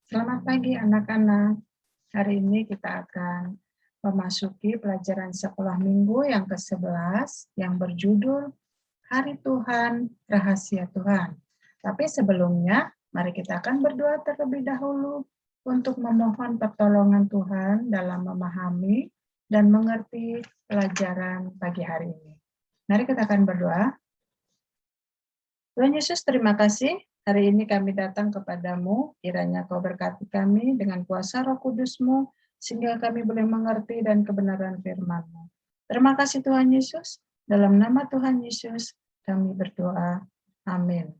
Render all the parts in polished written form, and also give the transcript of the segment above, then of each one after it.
Selamat pagi anak-anak. Hari ini kita akan memasuki pelajaran sekolah minggu yang ke-11 yang berjudul Hari Tuhan, Rahasia Tuhan. Tapi sebelumnya, mari kita akan berdoa terlebih dahulu untuk memohon pertolongan Tuhan dalam memahami dan mengerti pelajaran pagi hari ini. Mari kita akan berdoa. Tuhan Yesus, terima kasih. Hari ini kami datang kepadamu, kiranya Kau berkati kami dengan kuasa Roh Kudus-Mu, sehingga kami boleh mengerti dan kebenaran firman-Mu. Terima kasih Tuhan Yesus. Dalam nama Tuhan Yesus, kami berdoa. Amin.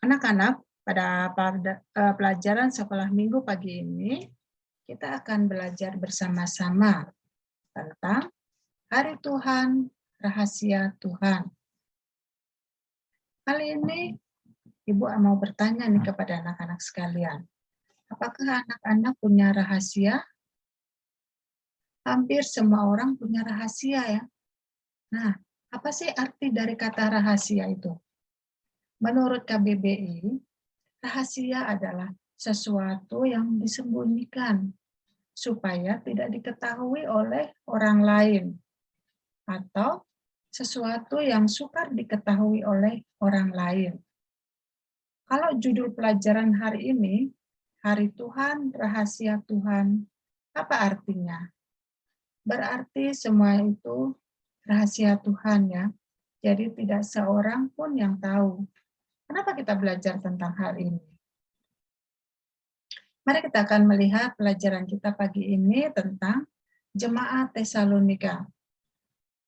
Anak-anak, pada pelajaran sekolah minggu pagi ini, kita akan belajar bersama-sama tentang Hari Tuhan, Rahasia Tuhan. Kali ini, Ibu mau bertanya nih kepada anak-anak sekalian. Apakah anak-anak punya rahasia? Hampir semua orang punya rahasia ya. Nah, apa sih arti dari kata rahasia itu? Menurut KBBI, rahasia adalah sesuatu yang disembunyikan supaya tidak diketahui oleh orang lain atau sesuatu yang sukar diketahui oleh orang lain. Kalau judul pelajaran hari ini, Hari Tuhan, Rahasia Tuhan, apa artinya? Berarti semua itu rahasia Tuhan ya. Jadi tidak seorang pun yang tahu. Kenapa kita belajar tentang hal ini? Mari kita akan melihat pelajaran kita pagi ini tentang Jemaat Tesalonika.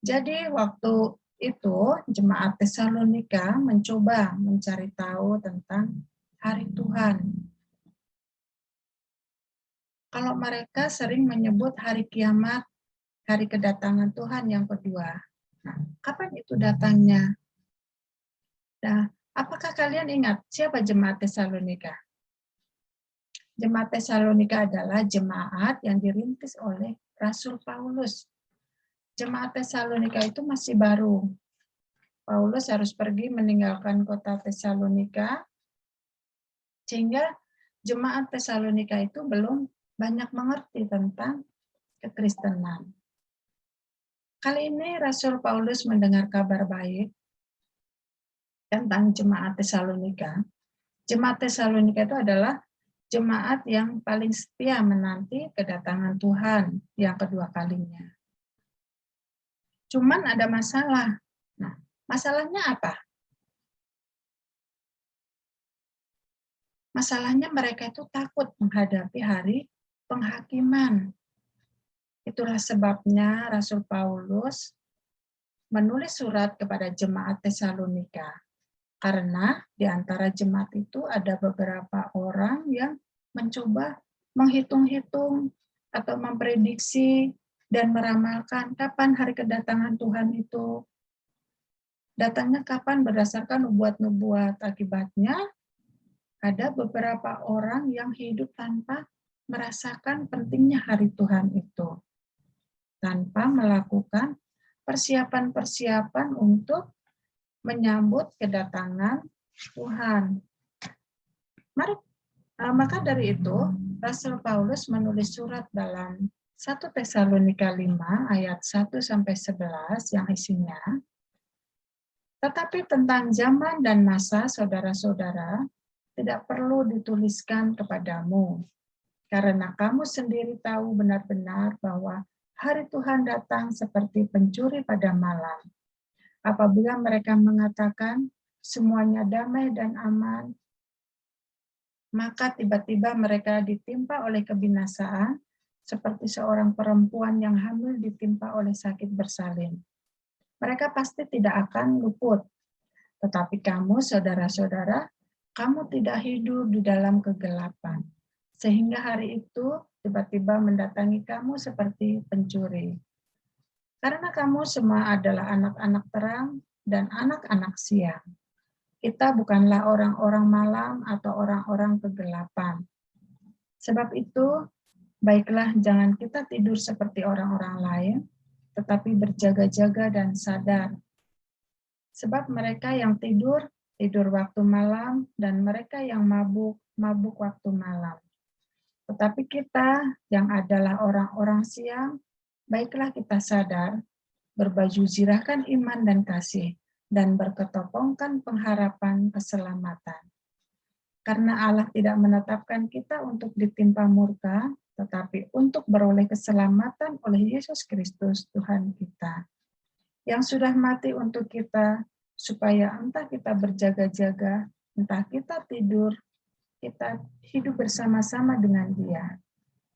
Jadi waktu itu Jemaat Tesalonika mencoba mencari tahu tentang hari Tuhan. Kalau mereka sering menyebut hari kiamat, hari kedatangan Tuhan yang kedua. Nah, kapan itu datangnya? Nah, apakah kalian ingat siapa Jemaat Tesalonika? Jemaat Tesalonika adalah jemaat yang dirintis oleh Rasul Paulus. Jemaat Tesalonika itu masih baru. Paulus harus pergi meninggalkan kota Tesalonika, sehingga jemaat Tesalonika itu belum banyak mengerti tentang kekristenan. Kali ini Rasul Paulus mendengar kabar baik tentang jemaat Tesalonika. Jemaat Tesalonika itu adalah jemaat yang paling setia menanti kedatangan Tuhan yang kedua kalinya. Cuman ada masalah. Nah, masalahnya apa? Masalahnya mereka itu takut menghadapi hari penghakiman. Itulah sebabnya Rasul Paulus menulis surat kepada jemaat Tesalonika. Karena di antara jemaat itu ada beberapa orang yang mencoba menghitung-hitung atau memprediksi dan meramalkan kapan hari kedatangan Tuhan itu. Datangnya kapan berdasarkan nubuat-nubuat. Akibatnya ada beberapa orang yang hidup tanpa merasakan pentingnya hari Tuhan itu. Tanpa melakukan persiapan-persiapan untuk menyambut kedatangan Tuhan. Maka dari itu, Rasul Paulus menulis surat dalam 1 Tesalonika 5 ayat 1-11 yang isinya, tetapi tentang zaman dan masa saudara-saudara tidak perlu dituliskan kepadamu, karena kamu sendiri tahu benar-benar bahwa hari Tuhan datang seperti pencuri pada malam. Apabila mereka mengatakan semuanya damai dan aman, maka tiba-tiba mereka ditimpa oleh kebinasaan seperti seorang perempuan yang hamil ditimpa oleh sakit bersalin. Mereka pasti tidak akan luput. Tetapi kamu, saudara-saudara, kamu tidak hidup di dalam kegelapan. Sehingga hari itu tiba-tiba mendatangi kamu seperti pencuri. Karena kamu semua adalah anak-anak terang dan anak-anak siang. Kita bukanlah orang-orang malam atau orang-orang kegelapan. Sebab itu, baiklah jangan kita tidur seperti orang-orang lain, tetapi berjaga-jaga dan sadar. Sebab mereka yang tidur, tidur waktu malam, dan mereka yang mabuk, mabuk waktu malam. Tetapi kita yang adalah orang-orang siang, baiklah kita sadar, berbaju zirahkan iman dan kasih, dan berketopongkan pengharapan keselamatan. Karena Allah tidak menetapkan kita untuk ditimpa murka, tetapi untuk beroleh keselamatan oleh Yesus Kristus Tuhan kita, yang sudah mati untuk kita, supaya entah kita berjaga-jaga, entah kita tidur, kita hidup bersama-sama dengan Dia.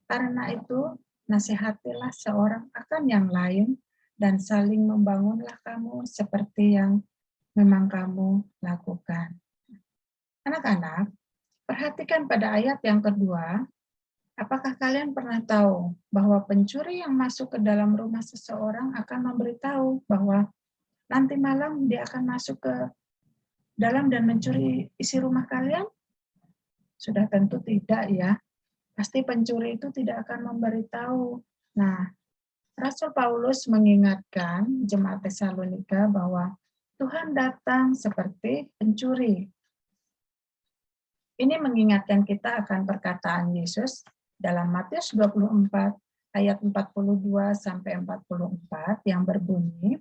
Karena itu, nasihatilah seorang akan yang lain, dan saling membangunlah kamu seperti yang memang kamu lakukan. Anak-anak, perhatikan pada ayat yang kedua. Apakah kalian pernah tahu bahwa pencuri yang masuk ke dalam rumah seseorang akan memberitahu bahwa nanti malam dia akan masuk ke dalam dan mencuri isi rumah kalian? Sudah tentu tidak ya. Pasti pencuri itu tidak akan memberitahu. Nah, Rasul Paulus mengingatkan jemaat Tesalonika bahwa Tuhan datang seperti pencuri. Ini mengingatkan kita akan perkataan Yesus dalam Matius 24 ayat 42 sampai 44 yang berbunyi,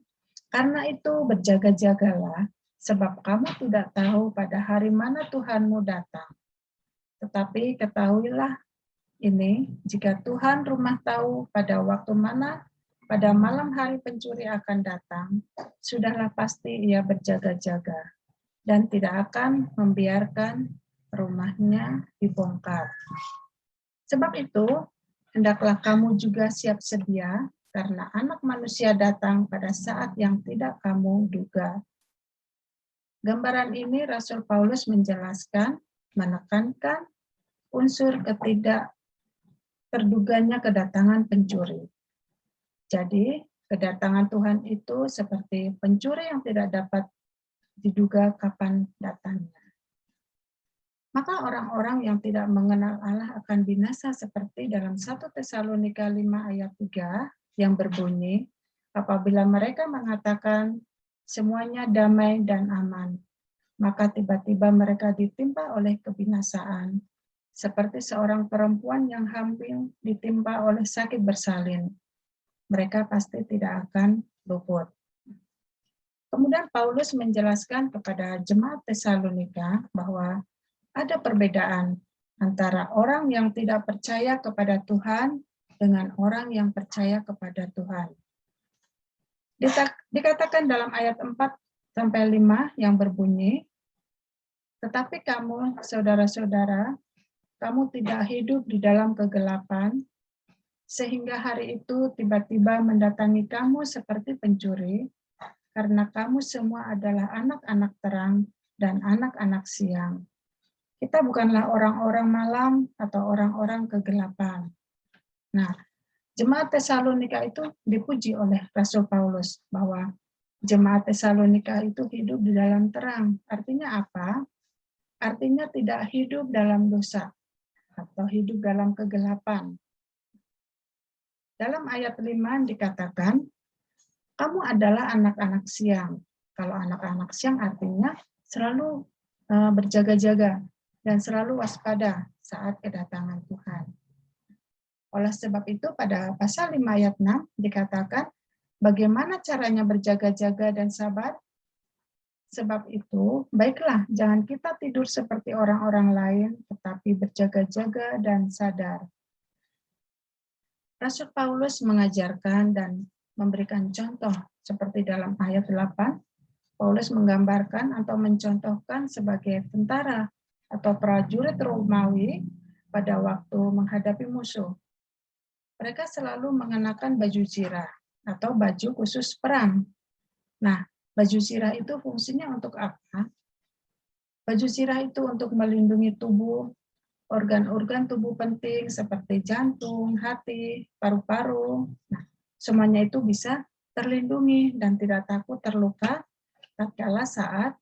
"Karena itu berjaga-jagalah, sebab kamu tidak tahu pada hari mana Tuhanmu datang. Tetapi ketahuilah ini, jika Tuhan rumah tahu pada waktu mana pada malam hari pencuri akan datang, sudahlah pasti ia berjaga-jaga dan tidak akan membiarkan rumahnya dibongkar. Sebab itu, hendaklah kamu juga siap sedia, karena Anak Manusia datang pada saat yang tidak kamu duga." Gambaran ini Rasul Paulus menjelaskan, menekankan unsur ketidak terduganya kedatangan pencuri. Jadi, kedatangan Tuhan itu seperti pencuri yang tidak dapat diduga kapan datangnya. Maka orang-orang yang tidak mengenal Allah akan binasa seperti dalam 1 Tesalonika 5 ayat 3 yang berbunyi, apabila mereka mengatakan semuanya damai dan aman, maka tiba-tiba mereka ditimpa oleh kebinasaan, seperti seorang perempuan yang hampir ditimpa oleh sakit bersalin. Mereka pasti tidak akan luput. Kemudian Paulus menjelaskan kepada jemaat Tesalonika bahwa ada perbedaan antara orang yang tidak percaya kepada Tuhan dengan orang yang percaya kepada Tuhan. Dikatakan dalam ayat 4-5 yang berbunyi, "Tetapi kamu, saudara-saudara, kamu tidak hidup di dalam kegelapan, sehingga hari itu tiba-tiba mendatangi kamu seperti pencuri, karena kamu semua adalah anak-anak terang dan anak-anak siang. Kita bukanlah orang-orang malam atau orang-orang kegelapan." Nah, jemaat Tesalonika itu dipuji oleh Rasul Paulus bahwa jemaat Tesalonika itu hidup di dalam terang. Artinya apa? Artinya tidak hidup dalam dosa atau hidup dalam kegelapan. Dalam ayat 5 dikatakan, kamu adalah anak-anak siang. Kalau anak-anak siang artinya selalu berjaga-jaga dan selalu waspada saat kedatangan Tuhan. Oleh sebab itu pada pasal 5 ayat 6 dikatakan, bagaimana caranya berjaga-jaga dan sabar? Sebab itu, baiklah jangan kita tidur seperti orang-orang lain, tetapi berjaga-jaga dan sadar. Rasul Paulus mengajarkan dan memberikan contoh seperti dalam ayat 8, Paulus menggambarkan atau mencontohkan sebagai tentara atau prajurit Romawi pada waktu menghadapi musuh. Mereka selalu mengenakan baju zirah atau baju khusus perang. Nah, baju zirah itu fungsinya untuk apa? Baju zirah itu untuk melindungi tubuh, organ-organ tubuh penting seperti jantung, hati, paru-paru. Nah, semuanya itu bisa terlindungi dan tidak takut terluka tatkala saat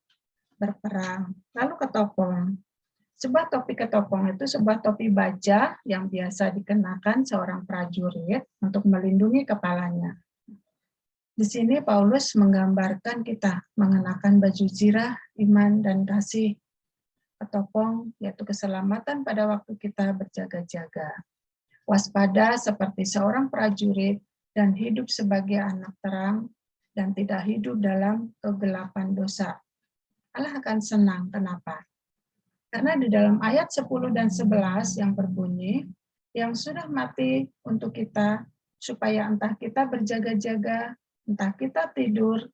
berperang. Lalu ketopong. Sebuah topi ketopong itu sebuah topi baja yang biasa dikenakan seorang prajurit untuk melindungi kepalanya. Di sini Paulus menggambarkan kita mengenakan baju zirah, iman, dan kasih, ketopong, yaitu keselamatan pada waktu kita berjaga-jaga. Waspada seperti seorang prajurit dan hidup sebagai anak terang dan tidak hidup dalam kegelapan dosa. Allah akan senang. Kenapa? Karena di dalam ayat 10 dan 11 yang berbunyi, yang sudah mati untuk kita, supaya entah kita berjaga-jaga, entah kita tidur,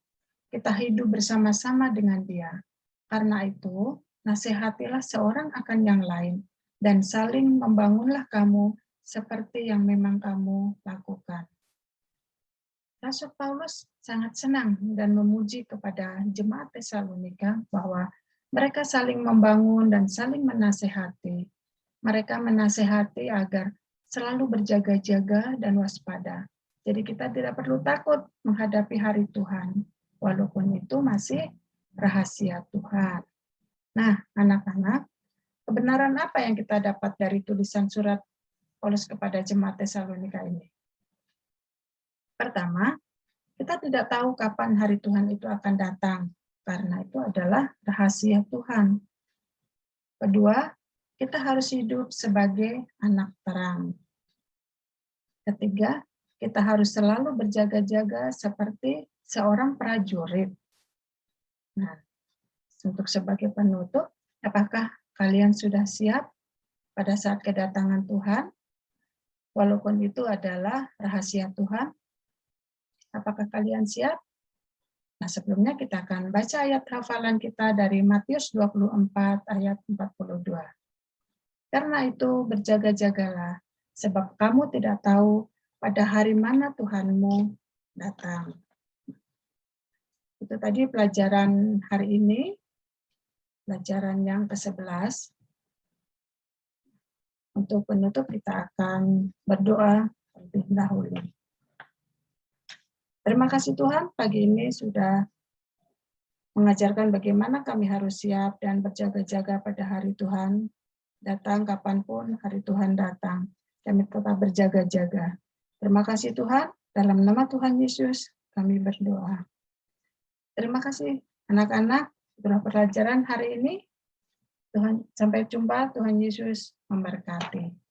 kita hidup bersama-sama dengan Dia. Karena itu, nasihatilah seorang akan yang lain, dan saling membangunlah kamu seperti yang memang kamu lakukan. Rasul Paulus sangat senang dan memuji kepada jemaat Tesalonika bahwa mereka saling membangun dan saling menasehati. Mereka menasehati agar selalu berjaga-jaga dan waspada. Jadi kita tidak perlu takut menghadapi hari Tuhan, walaupun itu masih rahasia Tuhan. Nah, anak-anak, kebenaran apa yang kita dapat dari tulisan surat Paulus kepada jemaat Tesalonika ini? Pertama, kita tidak tahu kapan hari Tuhan itu akan datang, karena itu adalah rahasia Tuhan. Kedua, kita harus hidup sebagai anak terang. Ketiga, kita harus selalu berjaga-jaga seperti seorang prajurit. Nah, untuk sebagai penutup, apakah kalian sudah siap pada saat kedatangan Tuhan? Walaupun itu adalah rahasia Tuhan, apakah kalian siap? Nah, sebelumnya kita akan baca ayat hafalan kita dari Matius 24 ayat 42. Karena itu berjaga-jagalah, sebab kamu tidak tahu pada hari mana Tuhanmu datang. Itu tadi pelajaran hari ini, pelajaran yang ke-11. Untuk penutup kita akan berdoa terlebih dahulu. Terima kasih Tuhan, pagi ini sudah mengajarkan bagaimana kami harus siap dan berjaga-jaga pada hari Tuhan datang, kapanpun hari Tuhan datang. Kami tetap berjaga-jaga. Terima kasih Tuhan, dalam nama Tuhan Yesus kami berdoa. Terima kasih anak-anak, setelah pelajaran hari ini. Tuhan, sampai jumpa, Tuhan Yesus memberkati.